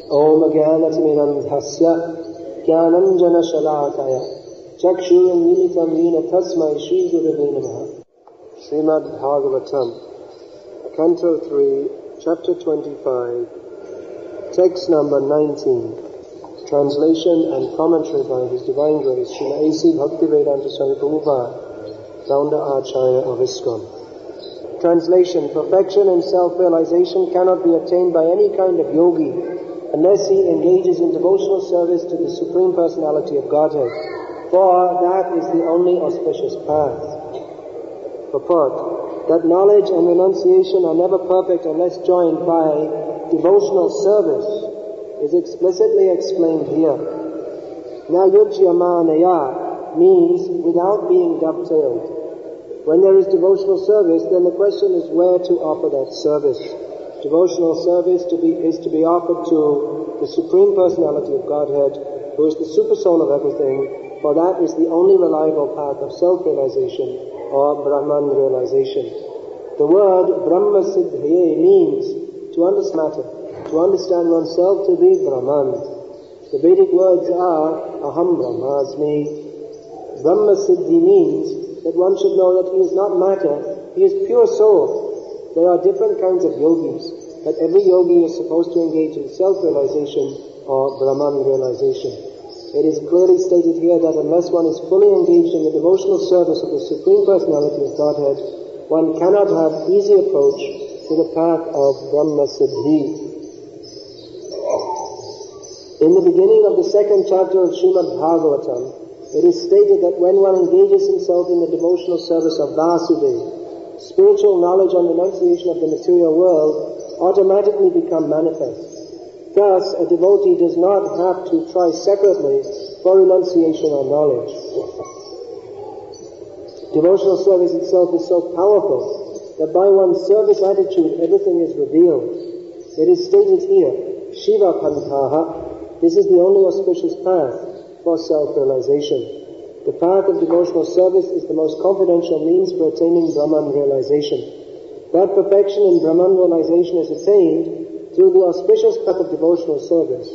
Om Jnanatimidandhasya Jnananjana Shalakaya Chakshurunmilitam Yena Tasmai Shri Gurave Namaha. Srimad Bhagavatam, Canto 3, Chapter 25, Text number 19. Translation and commentary by His Divine Grace Srila A.C. Bhaktivedanta Swami Prabhupada, Founder Acharya of ISKCON. Translation: Perfection and self-realization cannot be attained by any kind of yogi unless he engages in devotional service to the Supreme Personality of Godhead, for that is the only auspicious path. Purport: that knowledge and renunciation are never perfect unless joined by devotional service is explicitly explained here. Na yujyamanaya means without being dovetailed. When there is devotional service, then the question is where to offer that service. Devotional service is to be offered to the Supreme Personality of Godhead, who is the super soul of everything, for that is the only reliable path of self-realization or Brahman realization. The word Brahma Siddhaye means to understand oneself to be Brahman. The Vedic words are Aham Brahmasmi. Brahma Siddhi means that one should know that he is not matter, he is pure soul. There are different kinds of yogis, but every yogi is supposed to engage in self-realization or Brahman realization. It is clearly stated here that unless one is fully engaged in the devotional service of the Supreme Personality of Godhead, one cannot have easy approach to the path of Brahma Siddhi. In the beginning of the second chapter of Srimad Bhagavatam, it is stated that when one engages himself in the devotional service of Vasudeva, spiritual knowledge and renunciation of the material world automatically become manifest. Thus, a devotee does not have to try separately for renunciation or knowledge. Devotional service itself is so powerful that by one's service attitude everything is revealed. It is stated here, Shiva Pantaha, this is the only auspicious path for self-realization. The path of devotional service is the most confidential means for attaining Brahman realization. That perfection in Brahman realization is attained through the auspicious path of devotional service.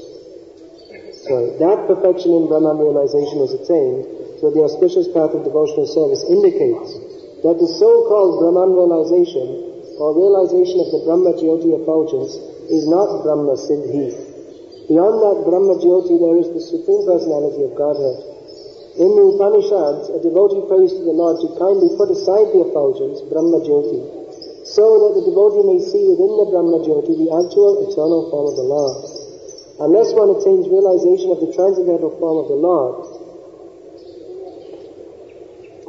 That perfection in Brahman realization is attained through the auspicious path of devotional service indicates that the so-called Brahman realization or realization of the Brahma Jyoti effulgence is not Brahma Siddhi. Beyond that Brahma Jyoti there is the Supreme Personality of Godhead. In the Upanishads, a devotee prays to the Lord to kindly put aside the effulgence, Brahma Jyoti, so that the devotee may see within the Brahma Jyoti the actual eternal form of the Lord. Unless one attains realization of the transcendental form of the Lord,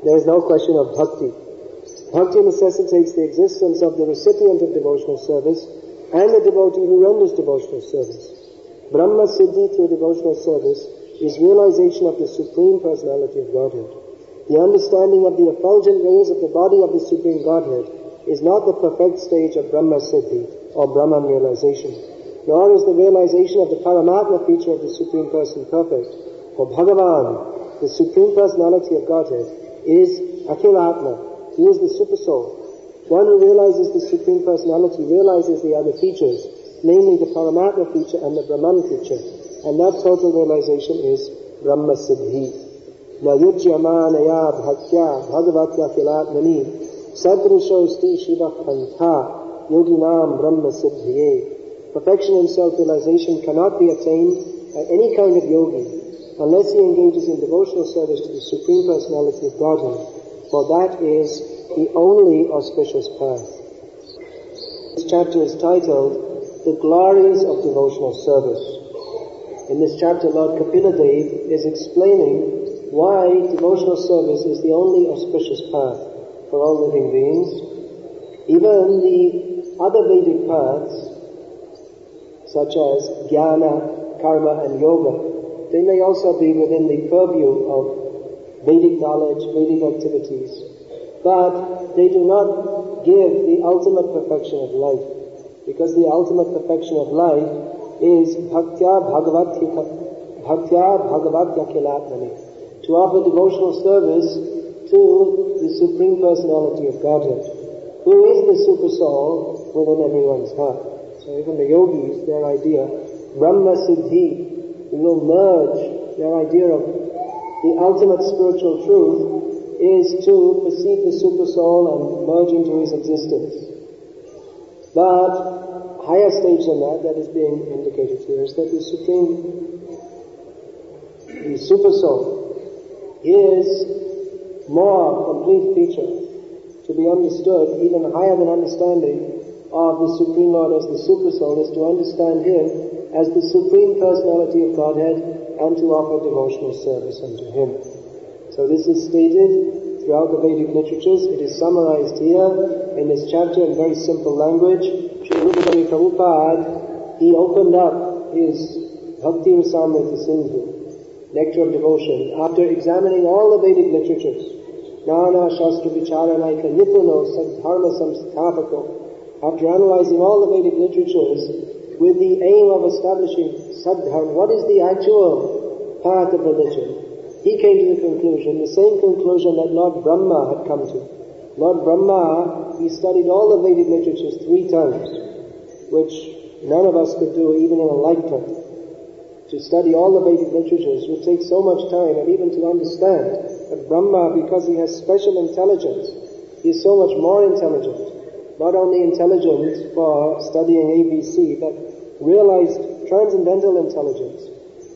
there is no question of bhakti. Bhakti necessitates the existence of the recipient of devotional service and the devotee who renders devotional service. Brahma Siddhi through devotional service is realization of the Supreme Personality of Godhead. The understanding of the effulgent rays of the body of the Supreme Godhead is not the perfect stage of Brahma Siddhi or Brahman realization, nor is the realization of the Paramatma feature of the Supreme Person perfect. For Bhagavan, the Supreme Personality of Godhead, is Akhilatma. He is the Super Soul. One who realizes the Supreme Personality realizes the other features, namely the Paramatma feature and the Brahman feature, and that total realization is Brahma Siddhi. Na yujyamanaya bhaktya bhagavatya kilatmani sadrishosti shiva pantha yoginam Brahma Siddhiye. Perfection in self-realization cannot be attained by any kind of yogi unless he engages in devotional service to the Supreme Personality of Godhead, for that is the only auspicious path. This chapter is titled The Glories of Devotional Service. In this chapter, Lord Kapila Dev is explaining why devotional service is the only auspicious path for all living beings. Even the other Vedic paths, such as Jnana, Karma and Yoga, they may also be within the purview of Vedic knowledge, Vedic activities, but they do not give the ultimate perfection of life. Because the ultimate perfection of life is Bhaktya Bhagavatya Kilatmani, to offer devotional service to the Supreme Personality of Godhead, who is the Super Soul within everyone's heart. So even the yogis, their idea Brahma Siddhi. We will merge the idea of the ultimate spiritual truth is to perceive the super soul and merge into his existence. But higher stage than that is being indicated here, is that the super soul is more complete feature to be understood, even higher than understanding of the Supreme Lord as the super soul, is to understand him as the Supreme Personality of Godhead and to offer devotional service unto him. So this is stated throughout the Vedic literatures. It is summarized here in this chapter in very simple language. Srila Prabhupada, he opened up his Bhakti Rasamrita Sindhu, Nectar of Devotion, after examining all the Vedic literatures. Nana Shastra Vicharanaika Nipuno Sadharma Samsthapako. After analyzing all the Vedic literatures with the aim of establishing Sadharma, what is the actual path of religion, he came to the conclusion, the same conclusion that Lord Brahma had come to. Lord Brahma, he studied all the Vedic literatures 3 times, which none of us could do even in a lifetime. To study all the Vedic literatures would take so much time, and even to understand that Brahma, because he has special intelligence, he is so much more intelligent. Not only intelligent for studying ABC, but realized transcendental intelligence.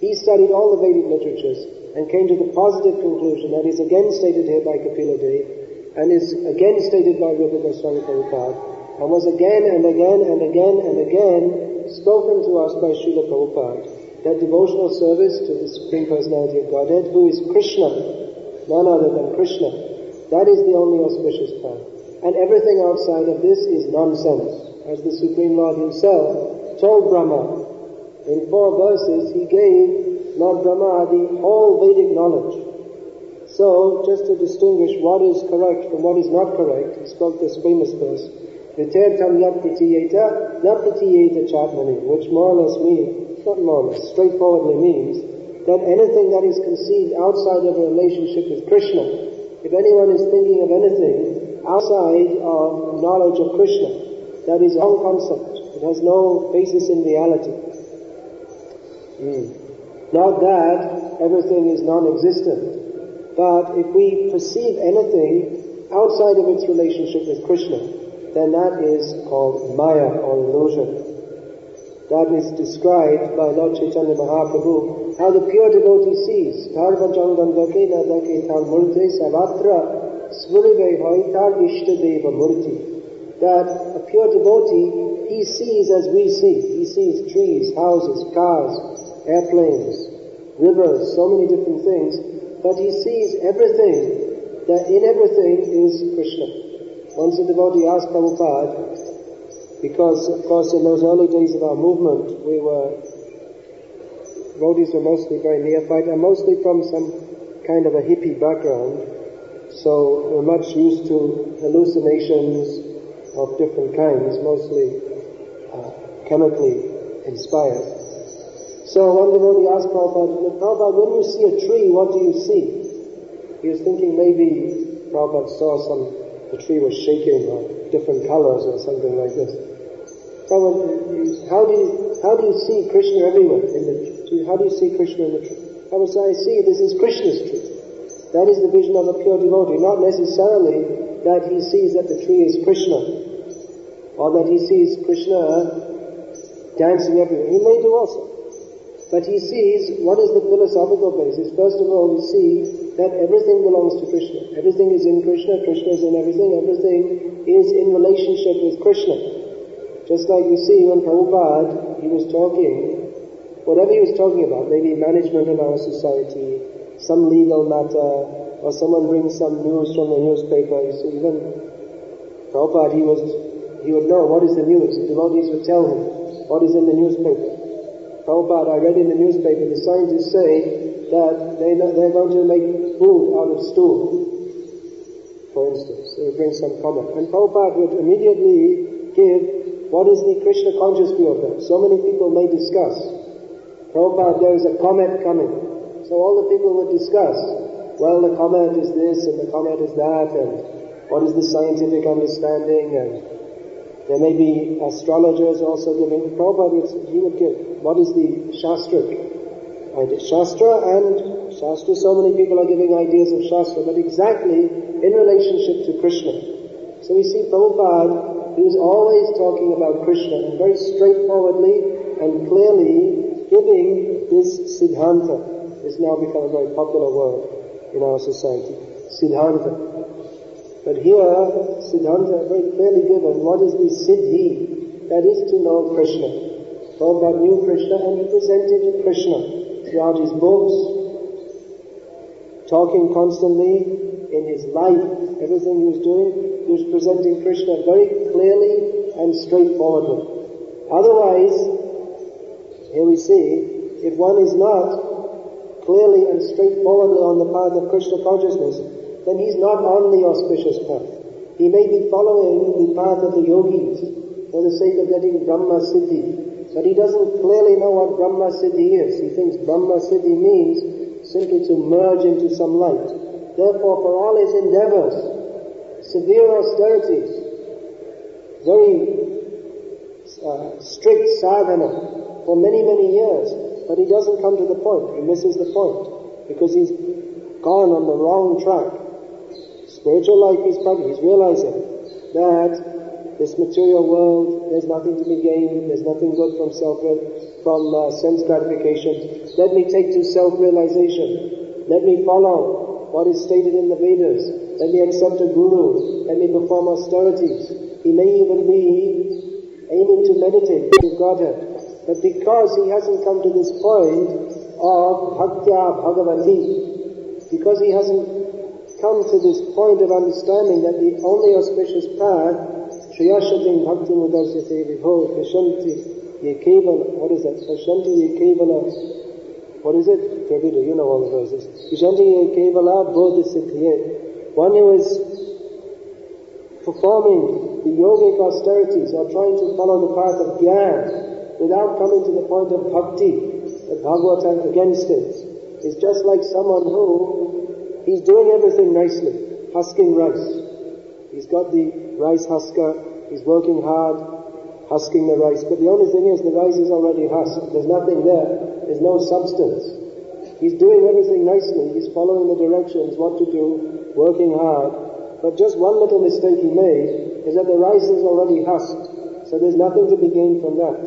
He studied all the Vedic literatures and came to the positive conclusion that is again stated here by Kapila Dev and is again stated by Rupa Goswami Prabhupada and was again and again and again and again spoken to us by Srila Prabhupada, that devotional service to the Supreme Personality of Godhead, who is Krishna, none other than Krishna, that is the only auspicious path. And everything outside of this is nonsense, as the Supreme Lord himself told Brahma. In 4 verses, he gave Lord Brahma the whole Vedic knowledge. So, just to distinguish what is correct from what is not correct, he spoke this famous verse, Vitirtam yat pratiyeta, na pratiyeta chatmani, which more or less means, not more or less, straightforwardly means, that anything that is conceived outside of a relationship with Krishna, if anyone is thinking of anything outside of knowledge of Krishna, that is wrong concept. It has no basis in reality. Not that everything is non-existent, but if we perceive anything outside of its relationship with Krishna, then that is called Maya or illusion. That is described by Lord Chaitanya Mahaprabhu, how the pure devotee sees, Dharva Jangandake Nadake Tal Murte Savatra Svurive Hoitar Ishtadeva Murti, that a pure devotee, he sees as we see. He sees trees, houses, cars, airplanes, rivers, so many different things, but he sees everything, that in everything is Krishna. Once a devotee asked Prabhupada, because of course in those early days of our movement, devotees were mostly very neophyte and mostly from some kind of a hippie background. So we're much used to hallucinations of different kinds, mostly chemically inspired. So one devotee asked Prabhupada, Prabhupada, when you see a tree, what do you see? He was thinking maybe Prabhupada saw the tree was shaking or different colors or something like this. Prabhupada, how do you see Krishna everywhere in the tree? How do you see Krishna in the tree? Prabhupada said, I see this is Krishna's tree. That is the vision of a pure devotee, not necessarily that he sees that the tree is Krishna, or that he sees Krishna dancing everywhere. He may do also. But he sees, what is the philosophical basis? First of all, we see that everything belongs to Krishna. Everything is in Krishna, Krishna is in everything is in relationship with Krishna. Just like you see when Prabhupada, he was talking, whatever he was talking about, maybe management of our society, some legal matter, or someone brings some news from the newspaper. You see, even Prabhupada, he would know what is the news. The devotees would tell him what is in the newspaper. Prabhupada, I read in the newspaper, the scientists say that they're going to make food out of stool, for instance. They would bring some comment. And Prabhupada would immediately give what is the Krishna conscious view of that. So many people may discuss. Prabhupada, there is a comet coming. So all the people would discuss, well, the comet is this and the comet is that, and what is the scientific understanding, and There may be astrologers also giving, Prabhupada, he would give, what is the Shastric idea? Shastra, so many people are giving ideas of Shastra, but exactly in relationship to Krishna. So we see Prabhupada, he was always talking about Krishna, and very straightforwardly and clearly giving this Siddhanta. It's now become a very popular word in our society. Siddhanta. But here, Siddhanta very clearly given, what is the Siddhi? That is to know Krishna. Prabhupada knew Krishna and he presented Krishna throughout his books, talking constantly in his life, everything he was doing, he was presenting Krishna very clearly and straightforwardly. Otherwise, here we see, if one is not clearly and straightforwardly on the path of Krishna consciousness, then he's not on the auspicious path. He may be following the path of the yogis for the sake of getting Brahma Siddhi, but he doesn't clearly know what Brahma Siddhi is. He thinks Brahma Siddhi means simply to merge into some light. Therefore, for all his endeavors, severe austerities, very strict sadhana for many, many years, but he doesn't come to the point. He misses the point because he's gone on the wrong track. Spiritual life he's realizing that this material world, there's nothing to be gained, there's nothing good from sense gratification. Let me take to self-realization. Let me follow what is stated in the Vedas. Let me accept a guru. Let me perform austerities. He may even be aiming to meditate to Godhead. But because he hasn't come to this point of Bhaktya Bhagavati, because he hasn't come to this point of understanding that the only auspicious path, Shriyashatim Bhakti Mudasyate Vibho, Krishanti Yekevala, what is that? Krishanti Yekevala, what is it? Prabhupada, you know all the verses. Krishanti Yekevala Bodhisiddhye. One who is performing the yogic austerities or trying to follow the path of Gyan without coming to the point of Bhakti, the Bhagavatam against it, is just like someone who he's doing everything nicely, husking rice. He's got the rice husker, he's working hard, husking the rice, but the only thing is the rice is already husked. There's nothing there, there's no substance. He's doing everything nicely, he's following the directions, what to do, working hard, but just one little mistake he made is that the rice is already husked, so there's nothing to be gained from that.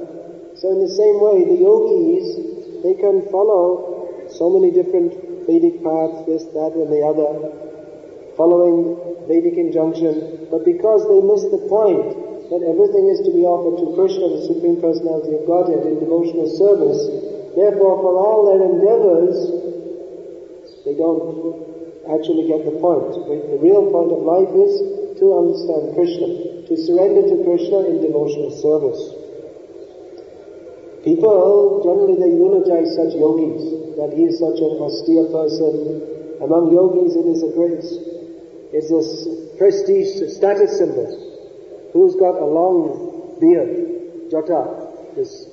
So in the same way, the yogis, they can follow so many different Vedic paths, this, that, and the other, following Vedic injunction, but because they miss the point that everything is to be offered to Krishna, the Supreme Personality of Godhead, in devotional service, therefore for all their endeavors, they don't actually get the point. The real point of life is to understand Krishna, to surrender to Krishna in devotional service. People, generally they eulogize such yogis, that he is such an austere person. Among yogis it is it's a prestige, status symbol. Who's got a long beard, jata, this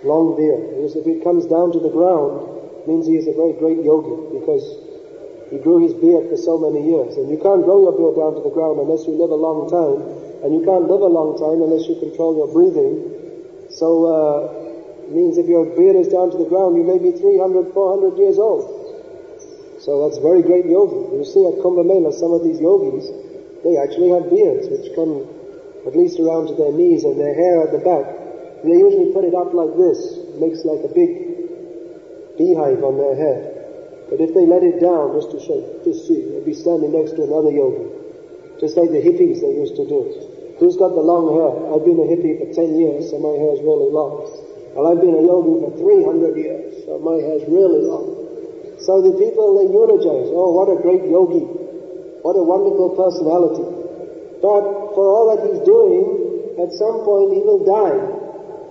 long beard. Because if it comes down to the ground, it means he is a very great yogi, because he grew his beard for so many years. And you can't grow your beard down to the ground unless you live a long time, and you can't live a long time unless you control your breathing. So, it means if your beard is down to the ground, you may be 300, 400 years old. So that's very great yogi. You see at Kumbh Mela, some of these yogis, they actually have beards which come at least around to their knees, and their hair at the back. They usually put it up like this. It makes like a big beehive on their head. But if they let it down, just to show, just see, they'll be standing next to another yogi. Just like the hippies they used to do. Who's got the long hair? I've been a hippie for 10 years, so my hair is really long. Well, I've been a yogi for 300 years, so my hair is really long. So the people, they eulogize, oh, what a great yogi. What a wonderful personality. But for all that he's doing, at some point he will die.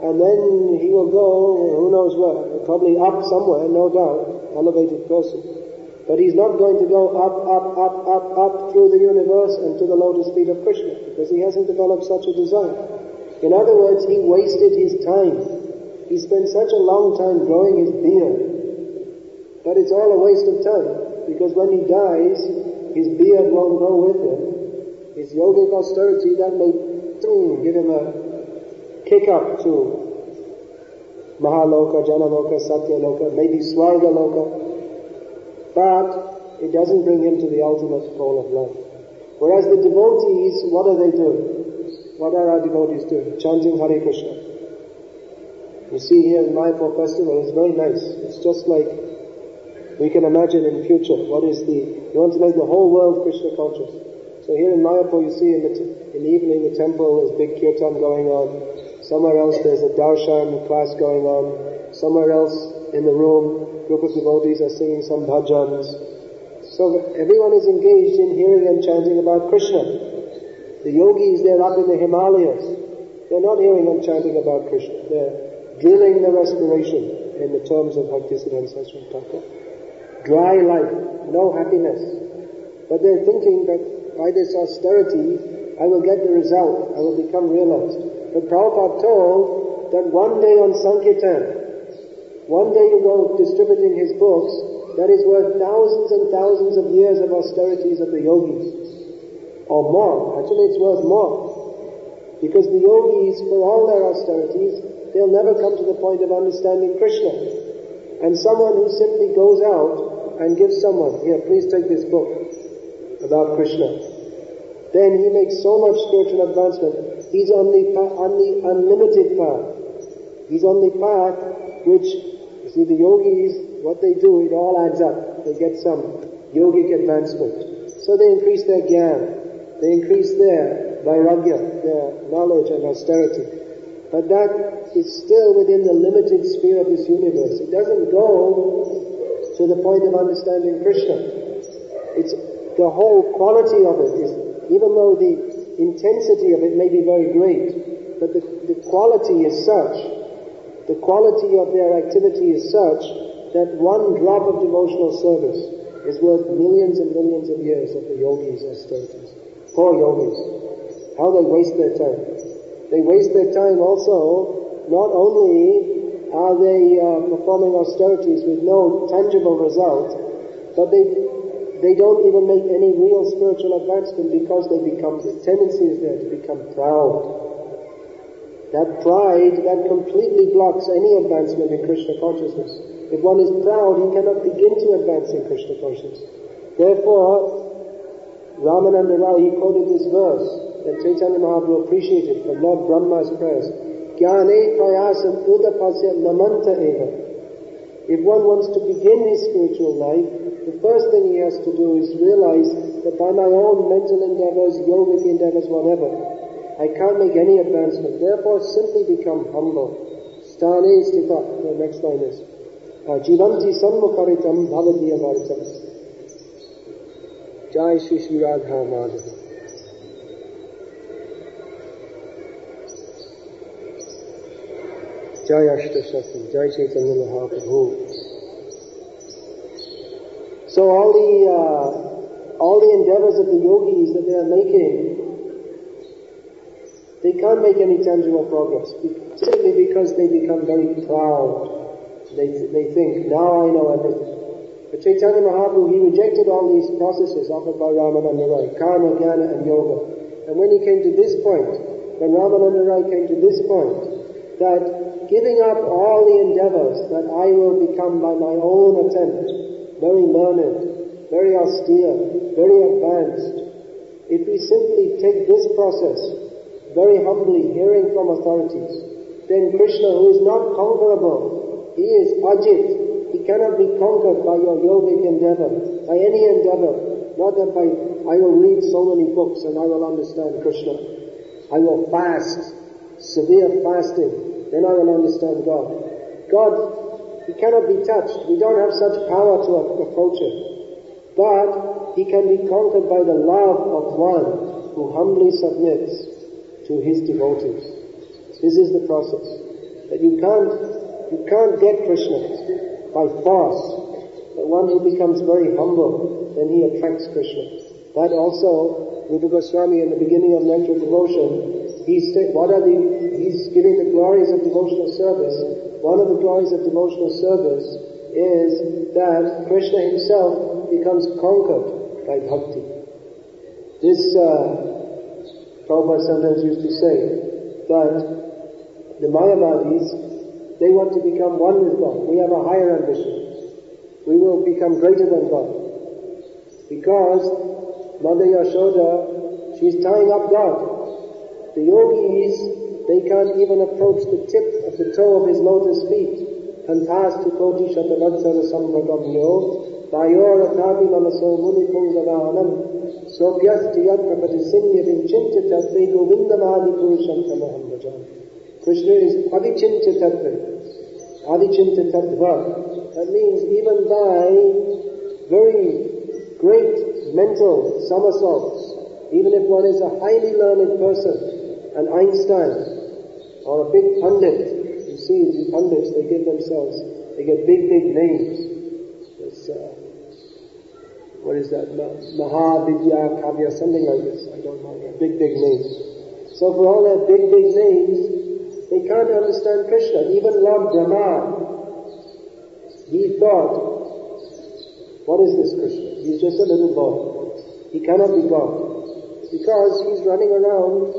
And then he will go, who knows where, probably up somewhere, no doubt, elevated person. But he's not going to go up through the universe and to the lotus feet of Krishna, because he hasn't developed such a desire. In other words, he wasted his time. He spent such a long time growing his beard. But it's all a waste of time, because when he dies, his beard won't grow with him. His yogic austerity, that may give him a kick up to Mahaloka, Janaloka, Satyaloka, maybe Swargaloka, but it doesn't bring him to the ultimate goal of life. Whereas the devotees, what are they doing? What are our devotees doing? Chanting Hare Krishna. You see here in Mayapur festival, it's very nice. It's just like we can imagine in the future. You want to make the whole world Krishna conscious. So here in Mayapur, you see in the evening, the temple, there's big kirtan going on. Somewhere else there's a darshan class going on. Somewhere else in the room, group of devotees are singing some bhajans. So everyone is engaged in hearing and chanting about Krishna. The yogis, they're up in the Himalayas. They're not hearing and chanting about Krishna. They're drilling the respiration in the terms of Bhaktisiddhanta Saraswati Thakur. Dry life, no happiness. But they're thinking that by this austerity, I will get the result, I will become realized. But Prabhupada told that one day on Sankirtan, one day you go distributing his books, that is worth thousands and thousands of years of austerities of the yogis. Or more. Actually, it's worth more. Because the yogis, for all their austerities, they'll never come to the point of understanding Krishna. And someone who simply goes out and gives someone, here, please take this book about Krishna, then he makes so much spiritual advancement. He's on the unlimited path. He's on the path which, you see, the yogis, what they do, it all adds up. They get some yogic advancement. So they increase their gyan. They increase their vairagya, their knowledge and austerity. But that is still within the limited sphere of this universe. It doesn't go to the point of understanding Krishna. It's the whole quality of it is, even though the intensity of it may be very great, but the quality is such, the quality of their activity is such that one drop of devotional service is worth millions and millions of years of the yogis' austerities. Poor yogis. How they waste their time. They waste their time also, not only are they performing austerities with no tangible result, but they don't even make any real spiritual advancement because the tendency is there to become proud. That pride, that completely blocks any advancement in Krishna consciousness. If one is proud, he cannot begin to advance in Krishna consciousness. Therefore, Ramananda Rao, he quoted this verse that Chaitanya Mahaprabhu appreciated from Lord Brahma's prayers. Jnane prayasam udapasya namanta eva. If one wants to begin his spiritual life, the first thing he has to do is realize that by my own mental endeavors, yogic endeavors, whatever, I can't make any advancement. Therefore, simply become humble. Sthane stita, the next line is, Jivanti sanmukharitam bhavadiya varitam. Jai Shri Shri Radha Madhava. Jai Ashta Shakti, Jai Chaitanya Mahaprabhu. So all the endeavors of the yogis that they are making, they can't make any tangible progress, simply because they become very proud. They think, now I know everything. But Chaitanya Mahaprabhu, he rejected all these processes offered by Ramananda Rai, karma, jnana and yoga. And when he came to this point, when Ramananda Rai came to this point, that giving up all the endeavors that I will become by my own attempt, very learned, very austere, very advanced, if we simply take this process, very humbly hearing from authorities, then Krishna, who is not conquerable, he is ajit, he cannot be conquered by your yogic endeavor, by any endeavor, not that by, I will read so many books and I will understand Krishna. I will fast, severe fasting, then I will understand God. God, he cannot be touched. We don't have such power to approach him. But he can be conquered by the love of one who humbly submits to his devotees. This is the process. That you can't get Krishna by force. But one who becomes very humble, then he attracts Krishna. That also, Rupa Goswami in the beginning of Nectar Devotion, he's giving the glories of devotional service. One of the glories of devotional service is that Krishna himself becomes conquered by bhakti. This Prabhupada sometimes used to say that the Mayavadis, they want to become one with God. We have a higher ambition. We will become greater than God. Because Mother Yashoda, she's tying up God. The yogis, they can't even approach the tip of the toe of his lotus feet. Kantastu koti shatavatsara sambhagamyo Vayor atapi namaso muni pungavanam Sopyasti yatra patisinya vinchinta tattve govindamadi purusham tamaham bhajam. Krishna is avichinta tattva. Avichinta tattva. That means even by very great mental somersaults, even if one is a highly learned person, an Einstein, or a big pundit, you see these pundits, they get big names. There's, what is that? Mahavidya Kavya, something like this. I don't know. Big names. So for all their big names, they can't understand Krishna. Even Lord Brahma, he thought, what is this Krishna? He's just a little boy. He cannot be God. Because he's running around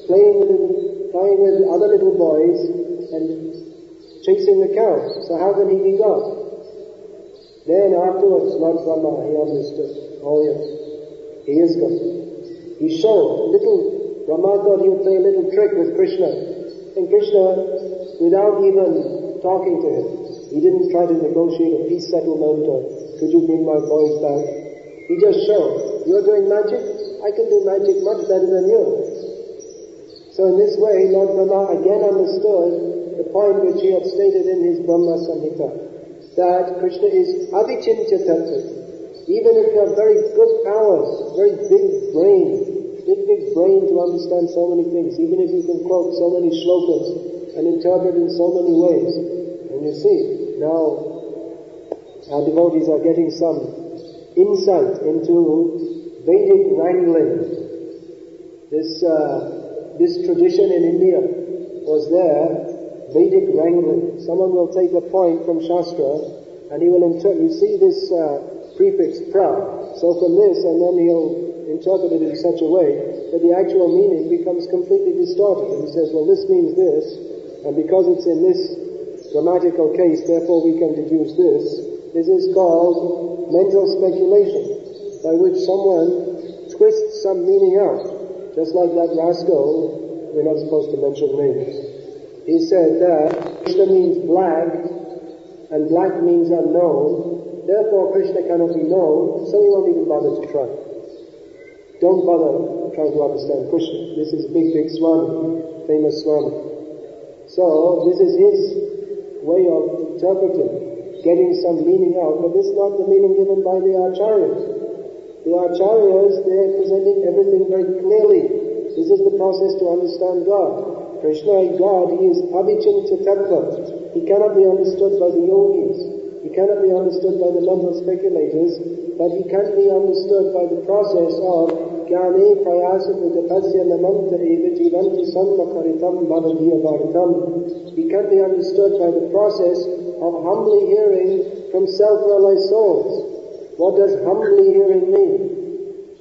playing with other little boys and chasing the cows. So how can he be God? Then afterwards, Lord Brahma, he understood. Oh yes, he is God. He showed Brahma thought he would play a little trick with Krishna. And Krishna, without even talking to him, he didn't try to negotiate a peace settlement or could you bring my boys back? He just showed, you're doing magic? I can do magic much better than you. So in this way, Lord Brahma again understood the point which he had stated in his Brahma Samhita, that Krishna is avichinta tattva. Even if you have very good powers, very big brain to understand so many things, even if you can quote so many shlokas and interpret in so many ways, and you see, now our devotees are getting some insight into Vedic wrangling. This tradition in India was there, Vedic wrangling. Someone will take a point from Shastra and he will interpret. You see this prefix pra. So from this, and then he'll interpret it in such a way that the actual meaning becomes completely distorted. And he says, well, this means this, and because it's in this grammatical case, therefore we can deduce this. This is called mental speculation, by which someone twists some meaning out. Just like that rascal, we're not supposed to mention names. He said that Krishna means black, and black means unknown, therefore Krishna cannot be known, so he won't even bother to try. Don't bother trying to understand Krishna. This is big Swami, famous Swami. So this is his way of interpreting, getting some meaning out, but this is not the meaning given by the Acharyas. The Acharyas, they're presenting everything very clearly. This is the process to understand God. Krishna is God, he is avichinta tattva. He cannot be understood by the yogis. He cannot be understood by the mental speculators, but he can be understood by the process of jnane prayasa putapasya namanta eva jivanti sanmakaritam bhavadiya bharatam. He can be understood by the process of humbly hearing from self-realized souls. What does humbly hearing mean?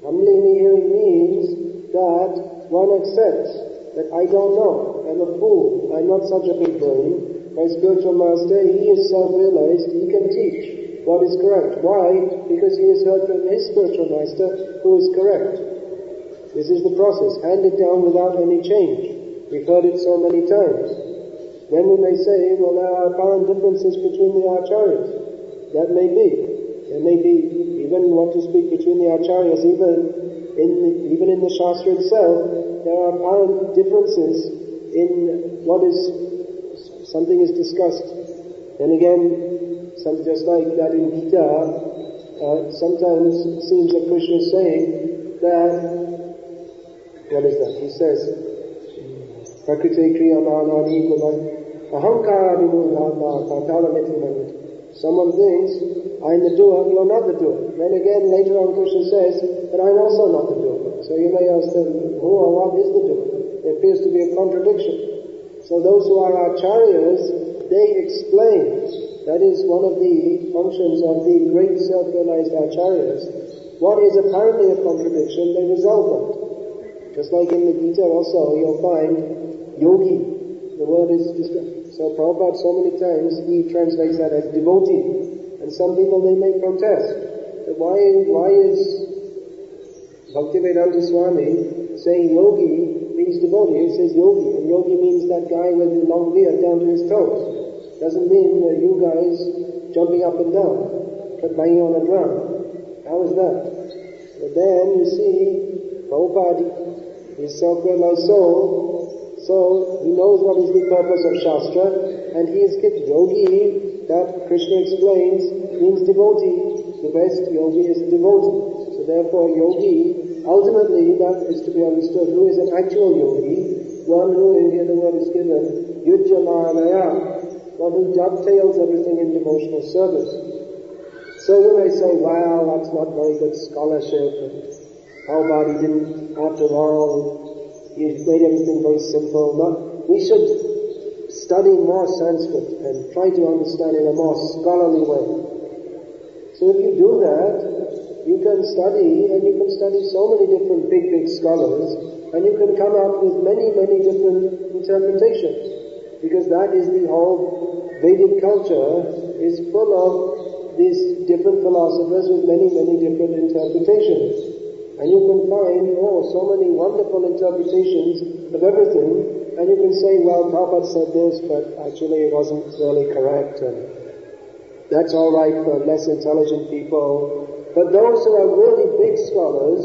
Humbly hearing means that one accepts that I don't know, I'm a fool, I'm not such a big brain. My spiritual master, he is self-realized, he can teach what is correct. Why? Because he has heard from his spiritual master who is correct. This is the process, handed down without any change. We've heard it so many times. Then we may say, well, there are apparent differences between the acharyas. That may be. There may be, even want to speak between the acharyas, even in the Shastra itself, there are apparent differences in what is, something is discussed. Then again, just like that in Gita, sometimes it seems that Krishna is saying that, what is that? He says, Prakriti kriyamanani gulai ahankara vinudhana tatala. Someone thinks, I'm the doer, you're not the doer. Then again, later on Krishna says, but I'm also not the doer. So you may ask them, who or what is the doer? There appears to be a contradiction. So those who are acharyas, they explain, that is one of the functions of the great self-realized acharyas. What is apparently a contradiction, they resolve that. Just like in the Gita also, you'll find yogi. The word is, so Prabhupada so many times, he translates that as devotee. And some people, they may protest. That why is Bhaktivedanta Swami saying yogi means devotee? He says yogi, and yogi means that guy with the long beard down to his toes. Doesn't mean that you guys jumping up and down, banging on a drum. How is that? But then you see, Prabhupada is self-realized soul, so he knows what is the purpose of Shastra, and he is given yogi, that Krishna explains, means devotee. The best yogi is devotee. So therefore yogi, ultimately that is to be understood. Who is an actual yogi? One who, in here the word is given, yujyamanaya, one who dovetails everything in devotional service. So you may say, well, that's not very good scholarship, and how about he didn't, after all, he made everything very simple. We should study more Sanskrit and try to understand in a more scholarly way. So if you do that, you can study, and you can study so many different big scholars, and you can come up with many different interpretations. Because that is the whole Vedic culture is full of these different philosophers with many different interpretations. And you can find, so many wonderful interpretations of everything, and you can say, well, Prabhupada said this, but actually it wasn't really correct, and that's all right for less intelligent people. But those who are really big scholars,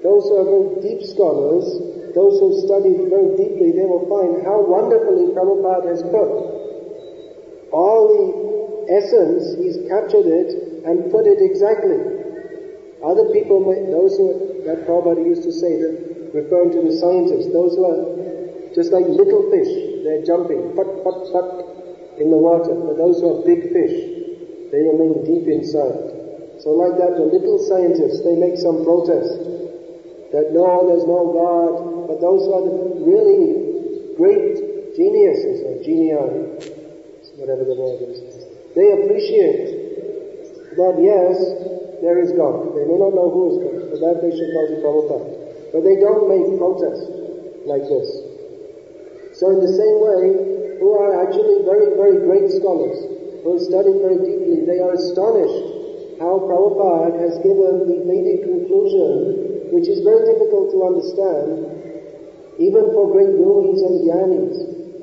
those who are very deep scholars, those who studied very deeply, they will find how wonderfully Prabhupada has put all the essence, he's captured it and put it exactly. Other people, those who, that Prabhupada used to say, that referring to the scientists, those who are just like little fish, they're jumping, put, in the water. But those who are big fish, they remain deep inside. So like that, the little scientists, they make some protest, that no, there's no God. But those who are the really great geniuses, or genii, whatever the word is, they appreciate that yes, there is God. They may not know who is God, but that they should know to Prabhupada. But they don't make protest like this. So in the same way, who are actually very great scholars, who have studied very deeply, they are astonished how Prabhupada has given the Vedic conclusion, which is very difficult to understand, even for great yogis and jnanis,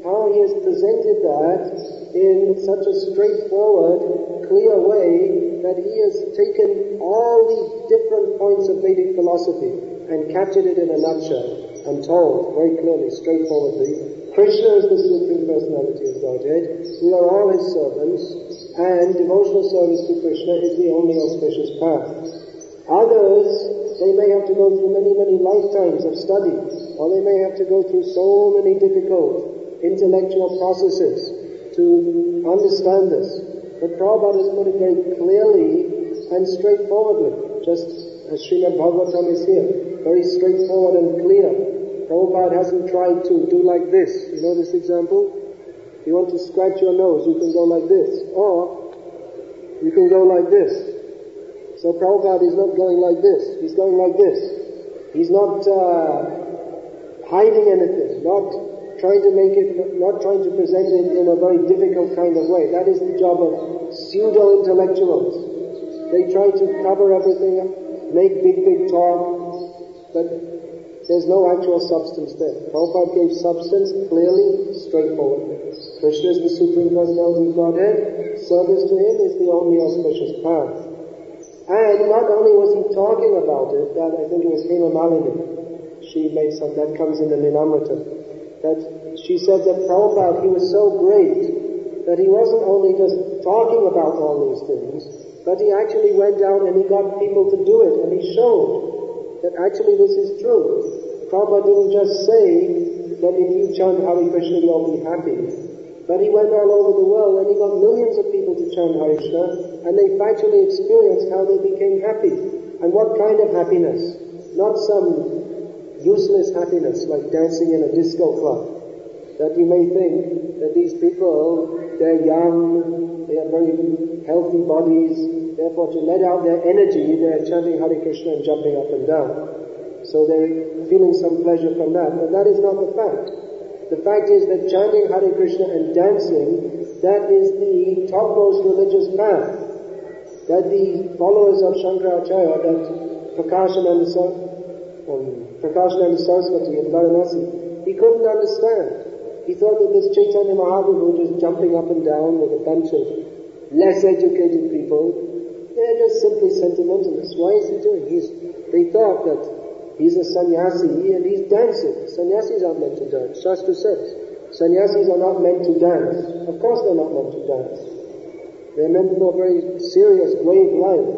how he has presented that in such a straightforward, clear way, that he has taken all the different points of Vedic philosophy and captured it in a nutshell and told very clearly, straightforwardly, Krishna is the Supreme Personality of Godhead, we are all his servants, and devotional service to Krishna is the only auspicious path. Others, they may have to go through many lifetimes of study, or they may have to go through so many difficult intellectual processes to understand this. But Prabhupada has put it very clearly and straightforwardly, just as Srimad Bhagavatam is here, very straightforward and clear. Prabhupada hasn't tried to do like this. You know this example? If you want to scratch your nose, you can go like this, or you can go like this. So Prabhupada is not going like this, he's going like this. He's not hiding anything, not trying to present it in a very difficult kind of way. That is the job of pseudo-intellectuals. They try to cover everything up, make big talk, but there's no actual substance there. Prabhupada gave substance clearly, straightforward. Krishna is the Supreme Personality of Godhead. Service to him is the only auspicious path. And not only was he talking about it, that I think it was Hema Malini, she made some, that comes in the Lilamrita, that she said that Prabhupada, he was so great that he wasn't only just talking about all these things, but he actually went out and he got people to do it, and he showed that actually this is true. Prabhupada didn't just say that if you chant Hare Krishna you'll be happy, but he went all over the world and he got millions of people to chant Hare Krishna, and they factually experienced how they became happy. And what kind of happiness? Not some useless happiness like dancing in a disco club. That you may think that these people, they're young, they have very healthy bodies, therefore to let out their energy, they're chanting Hare Krishna and jumping up and down. So they're feeling some pleasure from that. But that is not the fact. The fact is that chanting Hare Krishna and dancing, that is the topmost religious path. That the followers of Shankaracharya, that Prakashananda Saraswati in Varanasi, he couldn't understand. He thought that this Chaitanya Mahaprabhu just jumping up and down with a bunch of less educated people, they're just simply sentimentalists. Why is he doing? They thought that he's a sannyasi and he's dancing. Sannyasis aren't meant to dance. Shastra says, sannyasis are not meant to dance. Of course they're not meant to dance. They're meant for a very serious, grave life.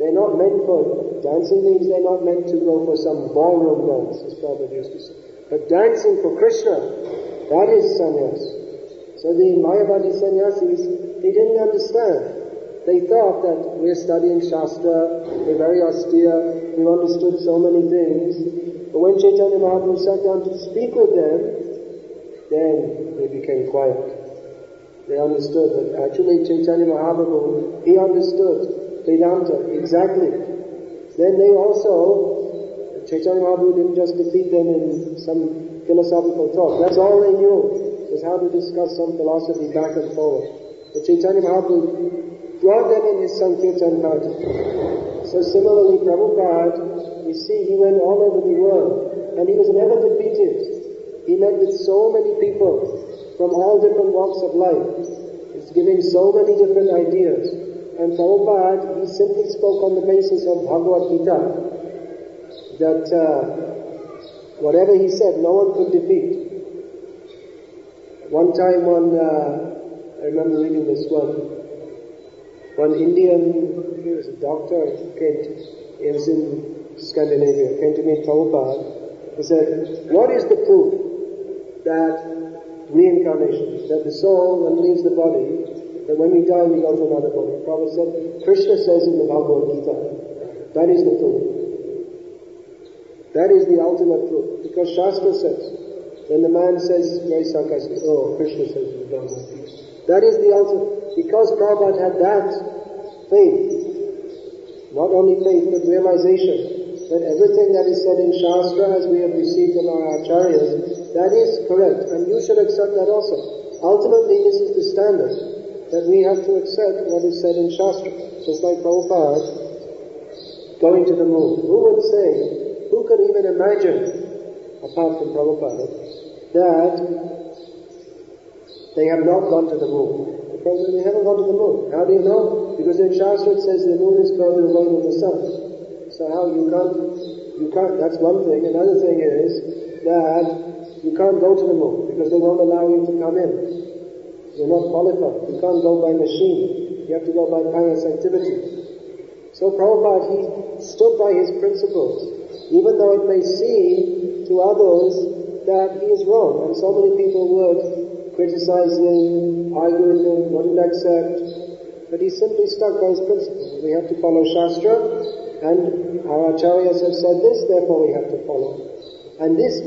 They're not meant for, dancing means they're not meant to go for some ballroom dance, as Prabhupada used to say. But dancing for Krishna, that is sannyas. So the Mayavadi sannyasis, they didn't understand. They thought that we're studying Shastra, we're very austere, we've understood so many things. But when Chaitanya Mahaprabhu sat down to speak with them, then they became quiet. They understood that actually Chaitanya Mahaprabhu, he understood Vedanta exactly. Then they also, Chaitanya Mahaprabhu didn't just defeat them in some philosophical talk. That's all they knew, was how to discuss some philosophy back and forward. But Chaitanya Mahaprabhu brought them in his Sankirtan party. So similarly, Prabhupada, you see, he went all over the world, and he was never defeated. He met with so many people from all different walks of life. He's giving so many different ideas. And Prabhupada, he simply spoke on the basis of Bhagavad-gita, that whatever he said, no one could defeat. One time, I remember reading this one Indian, he was a doctor, he was in Scandinavia, came to meet Prabhupada. He said, what is the proof that reincarnation, that the soul, when it leaves the body, that when we die we go to another body? Prabhupada said, Krishna says in the Bhagavad-gita, that is the proof. That is the ultimate proof. Because Shastra says, when the man says very sarcastically, oh, Krishna says in the Bhagavad-gita, that is the ultimate. Because Prabhupada had that faith, not only faith but realization, that everything that is said in Shastra, as we have received from our acharyas, that is correct, and you should accept that also. Ultimately, this is the standard, that we have to accept what is said in Shastra. Just like Prabhupada going to the moon. Who would say, who could even imagine, apart from Prabhupada, that they have not gone to the moon? Because they haven't gone to the moon. How do you know? Because in Shastra it says the moon is further away than the sun. So how you can't, that's one thing. Another thing is that you can't go to the moon because they won't allow you to come in. You're not qualified. You can't go by machine. You have to go by pious activity. So Prabhupada, he stood by his principles, even though it may seem to others that he is wrong. And so many people would criticize him, argue with him, wouldn't accept. But he simply stuck by his principles. We have to follow Shastra, and our acharyas have said this, therefore we have to follow. And this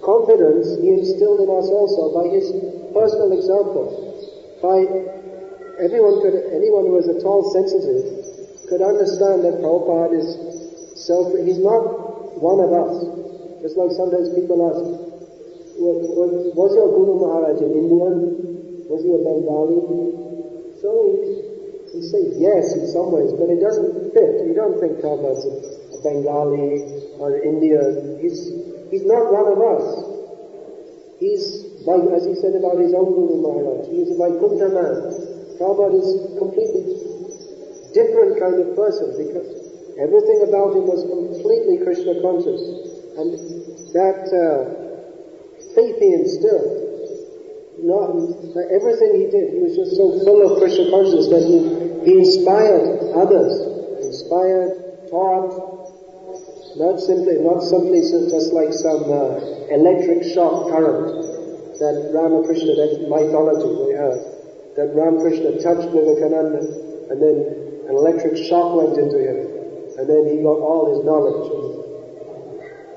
confidence he instilled in us also by his personal example. Anyone who is at all sensitive could understand that Prabhupada is he's not one of us. Just like sometimes people ask, was your Guru Maharaj an Indian? Was he a Bengali? So we say yes in some ways, but it doesn't fit. You don't think Prabhupada's a Bengali or Indian. He's not one of us. He's, as he said about his own Guru Maharaj, he is a Vaikuntha man. Prabhupada is a completely different kind of person because everything about him was completely Krishna conscious. And that faith he instilled, everything he did, he was just so full of Krishna consciousness that he inspired others, taught, not simply just like some electric shock current that Ramakrishna, that mythology we heard, that Ramakrishna touched Vivekananda and then an electric shock went into him and then he got all his knowledge.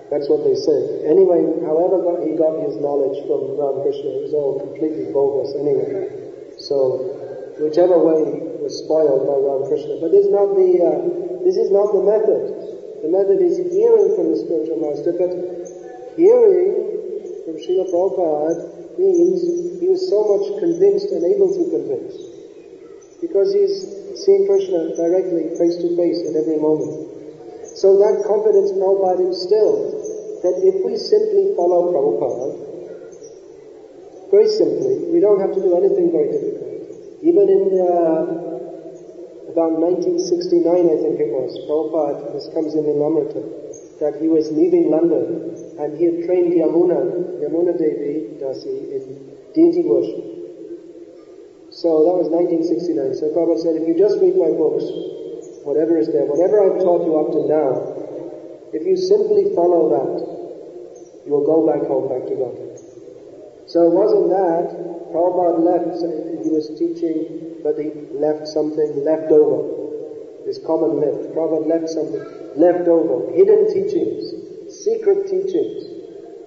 That's what they say. Anyway, however he got his knowledge from Ramakrishna, it was all completely bogus anyway. So, whichever way he was spoiled by Ramakrishna. But this is not the method. The The method is hearing from the spiritual master, but hearing from Srila Prabhupada means he was so much convinced and able to convince. Because he's seeing Krishna directly, face to face at every moment. So that confidence Prabhupada instilled, that if we simply follow Prabhupada, very simply, we don't have to do anything very difficult. Even in about 1969, I think it was, Prabhupada, this comes in Amrita, that he was leaving London and he had trained Yamuna Devi Dasi in deity worship. So that was 1969. So Prabhupada said, if you just read my books, whatever is there, whatever I've taught you up to now, if you simply follow that, you'll go back home, back to Godhead. So it wasn't that Prabhupada left, he was teaching, but he left something left over. This common left. Prabhupada left something left over. Hidden teachings, secret teachings.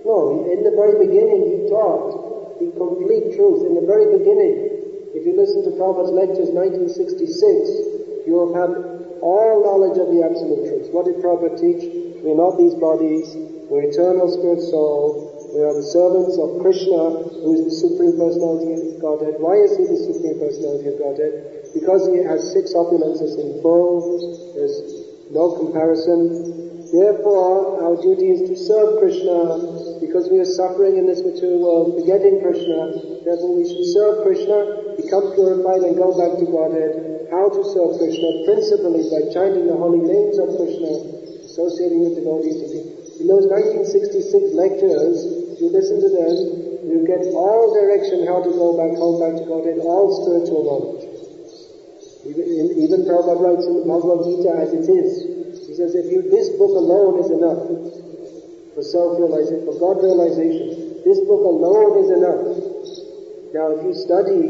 No, in the very beginning he taught the complete truth. In the very beginning, if you listen to Prabhupada's lectures 1966, you will have all knowledge of the absolute truth. What did Prabhupada teach? We're not these bodies, we're eternal spirit soul. We are the servants of Krishna, who is the Supreme Personality of Godhead. Why is he the Supreme Personality of Godhead? Because he has 6 opulences in full. There's no comparison. Therefore, our duty is to serve Krishna, because we are suffering in this material world, forgetting Krishna. Therefore, we should serve Krishna, become purified, and go back to Godhead. How to serve Krishna? Principally by chanting the holy names of Krishna, associating with devotees. In those 1966 lectures, you listen to them, you get all direction how to go back home, back to Godhead, all spiritual knowledge. Even Prabhupada writes in the Bhagavad-gita as it is. He says, this book alone is enough for self-realization, for God-realization. This book alone is enough. Now, if you study,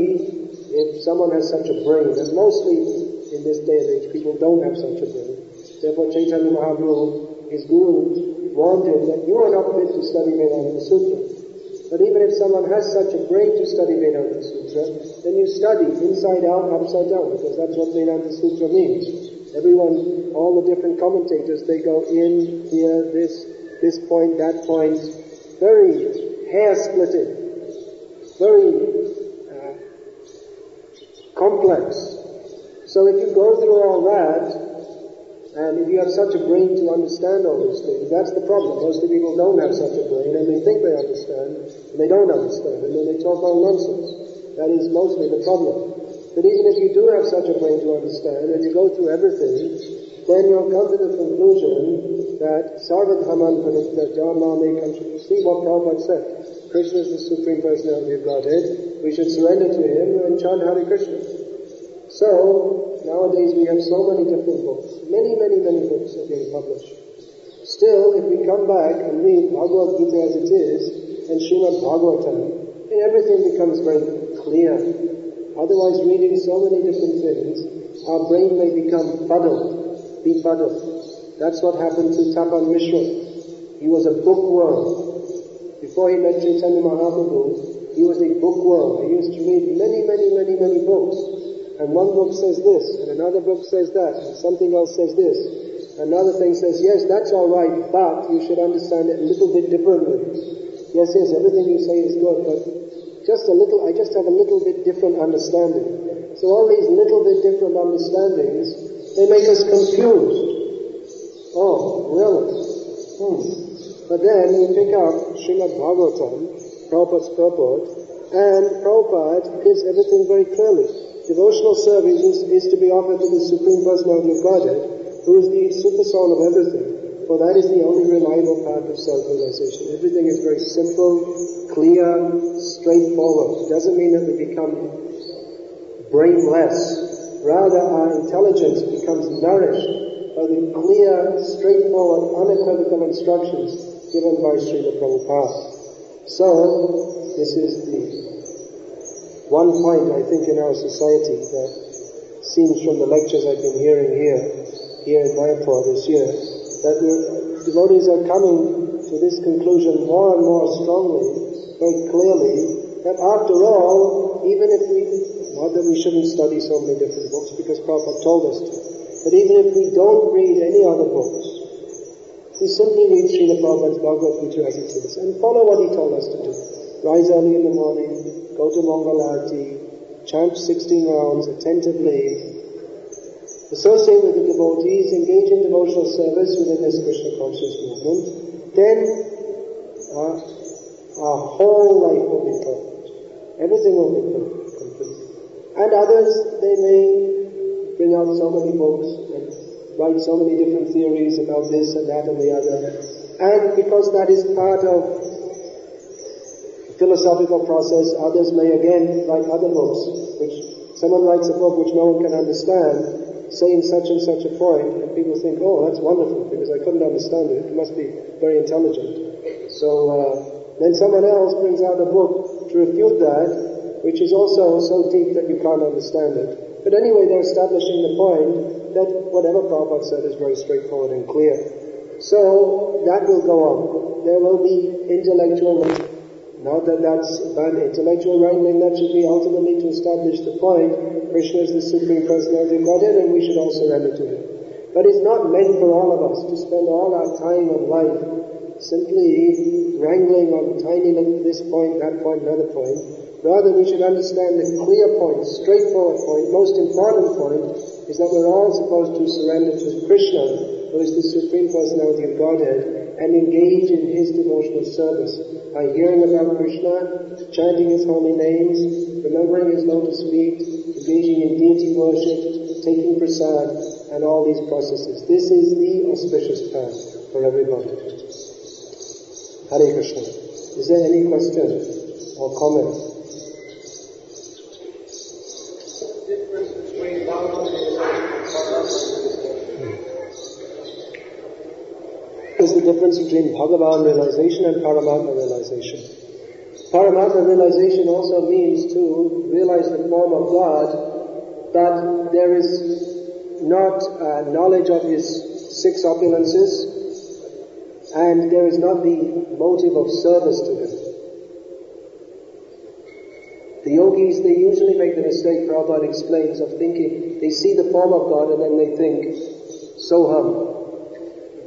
if someone has such a brain, and mostly in this day and age, people don't have such a brain. Therefore, Chaitanya Mahaprabhu, his guru, warned him that you are not fit to study Vedanta Sutra. But even if someone has such a brain to study Vedanta Sutra, then you study inside out, upside down, because that's what Vedanta Sutra means. Everyone, all the different commentators, they go in, here, this point, that point, very hair-splitting, very complex. So if you go through all that, and if you have such a brain to understand all these things, that's the problem. Most of the people don't have such a brain, and they think they understand, and they don't understand, and then they talk all nonsense. That is mostly the problem. But even if you do have such a brain to understand, and you go through everything, then you'll come to the conclusion that Sarvadhaman Praditya, see what Prabhupada said. Krishna is the Supreme Personality of Godhead. We should surrender to him and chant Hare Krishna. So, nowadays we have so many different books. Many books are being published. Still, if we come back and read Bhagavad-gita as it is, and Srimad Bhagavatam, then everything becomes very clear. Otherwise, reading so many different things, our brain may become befuddled. That's what happened to Tapan Mishra. He was a bookworm. Before he met Chaitanya Mahaprabhu, he was a bookworm. He used to read many books. And one book says this, and another book says that, and something else says this. Another thing says, yes, that's all right, but you should understand it a little bit differently. Yes, everything you say is good, but I just have a little bit different understanding. So all these little bit different understandings, they make us confused. Oh, really? But then we pick up Srimad Bhagavatam, Prabhupada's purport, and Prabhupada gives everything very clearly. Devotional service is to be offered to the Supreme Personality of Godhead, who is the super soul of everything, for that is the only reliable path of self-realization. Everything is very simple, clear, straightforward. It doesn't mean that we become brainless. Rather, our intelligence becomes nourished by the clear, straightforward, unequivocal instructions given by Srila Prabhupada. So, this is the one point, I think, in our society that seems from the lectures I've been hearing here in Mayapur this year, that devotees are coming to this conclusion more and more strongly, very clearly, that after all, even if not that we shouldn't study so many different books, because Prabhupada told us to, but even if we don't read any other books, We simply read Srila Prabhupada's Bhagavad-gita as it is and follow what he told us to do. Rise early in the morning, go to Mangal Arati, chant 16 rounds attentively, associate with the devotees, engage in devotional service within this Krishna conscious movement, then our whole life will be perfect. Everything will be complete. And others, they may bring out so many books and write so many different theories about this and that and the other. And because that is part of the philosophical process, others may again write other books, which someone writes a book which no one can understand, saying such and such a point, and people think, oh, that's wonderful, because I couldn't understand it. It must be very intelligent. So then someone else brings out a book to refute that, which is also so deep that you can't understand it. But anyway, they're establishing the point that whatever Prabhupada said is very straightforward and clear. So that will go on. There will be intellectual, not that that's bad intellectual wrangling, that should be ultimately to establish the point, Krishna is the Supreme Personality of Godhead and we should all surrender to Him. But it's not meant for all of us to spend all our time and life simply wrangling on tiny little this point, that point, another point. Rather, we should understand the clear point, straightforward point, most important point, is that we're all supposed to surrender to Krishna, who is the Supreme Personality of Godhead, and engage in His devotional service by hearing about Krishna, chanting His holy names, remembering His lotus feet, engaging in deity worship, taking prasad, and all these processes. This is the auspicious path for everybody. Hare Krishna. Is there any question or comment? Is the difference between Bhagavan realization and Paramatma realization. Paramatma realization also means to realize the form of God, but there is not knowledge of His six opulences, and there is not the motive of service to Him. The yogis, they usually make the mistake, Prabhupada explains, of thinking, they see the form of God and then they think, Soham,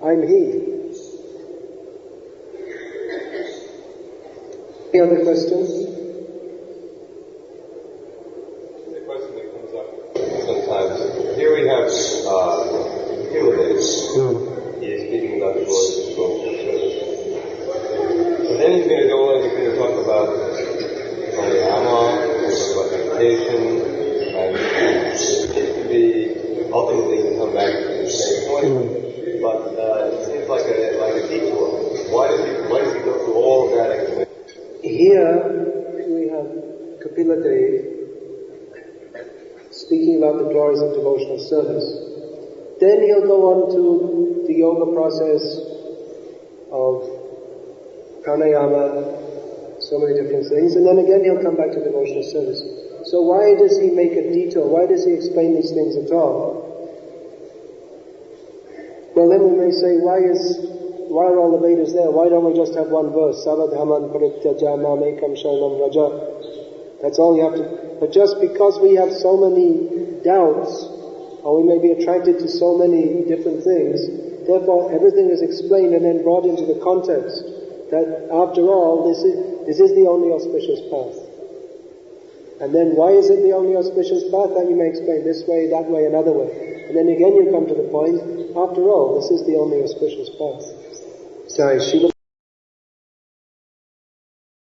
I'm He. Any other questions? The question that comes up sometimes. Here we have Holiness. He is speaking about the glories of devotional service. But then he's going to go on, he's going to talk about pranayama, he's going to talk about meditation, and it seems to be ultimately going to come back to the same point. But it seems like a detour. Why does he go through all of that explanation? Here we have Kapila Dev speaking about the glories of devotional service. Then he'll go on to the yoga process of pranayama, so many different things, and then again he'll come back to devotional service. So why does he make a detour? Why does he explain these things at all? Well, then we may say, why are all the Vedas there? Why don't we just have one verse? Savadhaman parityaja mamekam sharanam raja. That's all you have to... But just because we have so many doubts, or we may be attracted to so many different things, therefore everything is explained and then brought into the context that after all, this is the only auspicious path. And then why is it the only auspicious path? That you may explain this way, that way, another way. And then again you come to the point, after all, this is the only auspicious path. Sorry, Shiva